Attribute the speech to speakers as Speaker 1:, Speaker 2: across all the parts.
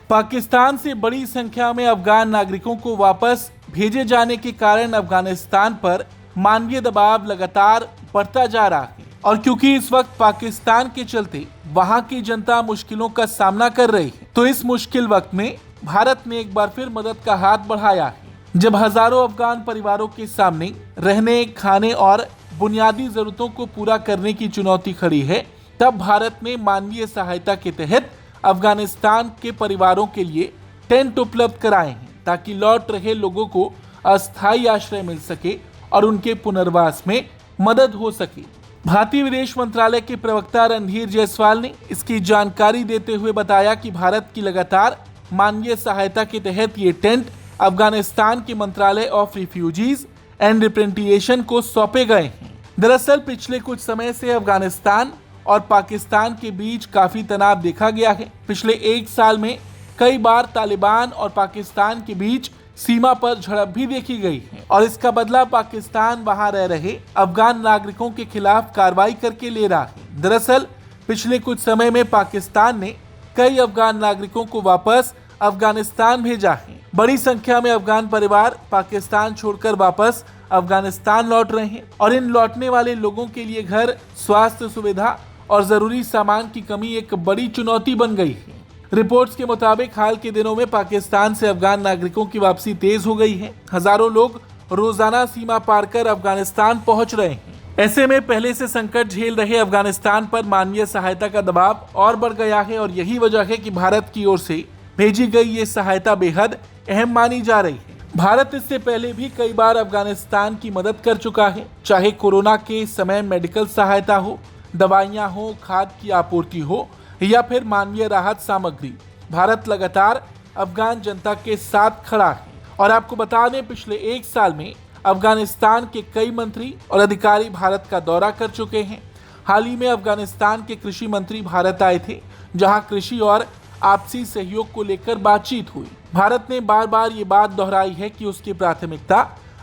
Speaker 1: पाकिस्तान से बड़ी संख्या में अफगान नागरिकों को वापस भेजे जाने के कारण अफगानिस्तान पर मानवीय दबाव लगातार बढ़ता जा रहा है और क्योंकि इस वक्त पाकिस्तान के चलते वहां की जनता मुश्किलों का सामना कर रही है, तो इस मुश्किल वक्त में भारत ने एक बार फिर मदद का हाथ बढ़ाया है। जब हजारों अफगान परिवारों के सामने रहने, खाने और बुनियादी जरूरतों को पूरा करने की चुनौती खड़ी है, तब भारत ने मानवीय सहायता के तहत अफगानिस्तान के परिवारों के लिए टेंट उपलब्ध कराए हैं ताकि लौट रहे लोगों को अस्थायी आश्रय मिल सके और उनके पुनर्वास में मदद हो सके। भारतीय विदेश मंत्रालय के प्रवक्ता रणधीर जायसवाल ने इसकी जानकारी देते हुए बताया कि भारत की लगातार मानवीय सहायता के तहत ये टेंट अफगानिस्तान के मंत्रालय ऑफ रिफ्यूजीज एंड रिपेट्रिएशन को सौंपे गए हैं। दरअसल पिछले कुछ समय से अफगानिस्तान और पाकिस्तान के बीच काफी तनाव देखा गया है। पिछले एक साल में कई बार तालिबान और पाकिस्तान के बीच सीमा पर झड़प भी देखी गई है और इसका बदला पाकिस्तान वहां रह रहे अफगान नागरिकों के खिलाफ कार्रवाई करके ले रहा है। दरअसल पिछले कुछ समय में पाकिस्तान ने कई अफगान नागरिकों को वापस अफगानिस्तान भेजा है। बड़ी संख्या में अफगान परिवार पाकिस्तान छोड़कर वापस अफगानिस्तान लौट रहे हैं और इन लौटने वाले लोगों के लिए घर, स्वास्थ्य सुविधा और जरूरी सामान की कमी एक बड़ी चुनौती बन गई है। रिपोर्ट्स के मुताबिक हाल के दिनों में पाकिस्तान से अफगान नागरिकों की वापसी तेज हो गई है। हजारों लोग रोजाना सीमा पार कर अफगानिस्तान पहुंच रहे हैं। ऐसे में पहले से संकट झेल रहे अफगानिस्तान पर मानवीय सहायता का दबाव और बढ़ गया है और यही वजह है कि भारत की ओर से भेजी गई ये सहायता बेहद अहम मानी जा रही है। भारत इससे पहले भी कई बार अफगानिस्तान की मदद कर चुका है, चाहे कोरोना के समय मेडिकल सहायता हो, दवाइयां हो, खाद की आपूर्ति हो या फिर मानवीय राहत सामग्री। भारत लगातार अफगान जनता के साथ खड़ा है और आपको बता दें पिछले एक साल में अफगानिस्तान के कई मंत्री और अधिकारी भारत का दौरा कर चुके हैं। हाल ही में अफगानिस्तान के कृषि मंत्री भारत आए थे, जहां कृषि और आपसी सहयोग को लेकर बातचीत हुई। भारत ने बार बार ये बात दोहराई है कि उसकी प्राथमिकता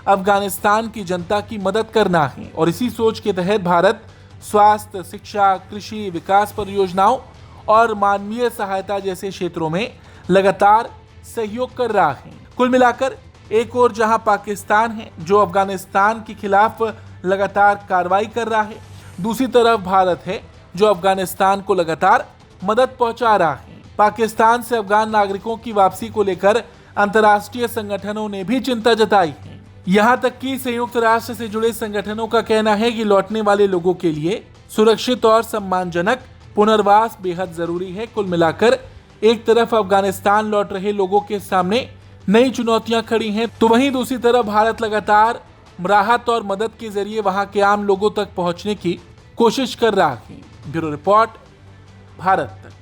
Speaker 1: अफगानिस्तान की जनता की मदद करना है और इसी सोच के तहत भारत स्वास्थ्य, शिक्षा, कृषि, विकास परियोजनाओं और मानवीय सहायता जैसे क्षेत्रों में लगातार सहयोग कर रहा है। कुल मिलाकर एक ओर जहां पाकिस्तान है जो अफगानिस्तान के खिलाफ लगातार कार्रवाई कर रहा है, दूसरी तरफ भारत है जो अफगानिस्तान को लगातार मदद पहुंचा रहा है। पाकिस्तान से अफगान नागरिकों की वापसी को लेकर अंतर्राष्ट्रीय संगठनों ने भी चिंता जताई है। यहां तक कि संयुक्त राष्ट्र से जुड़े संगठनों का कहना है कि लौटने वाले लोगों के लिए सुरक्षित और सम्मानजनक पुनर्वास बेहद जरूरी है। कुल मिलाकर एक तरफ अफगानिस्तान लौट रहे लोगों के सामने नई चुनौतियां खड़ी हैं, तो वहीं दूसरी तरफ भारत लगातार राहत और मदद के जरिए वहां के आम लोगों तक पहुंचने की कोशिश कर रहा है। ब्यूरो रिपोर्ट, भारत तक।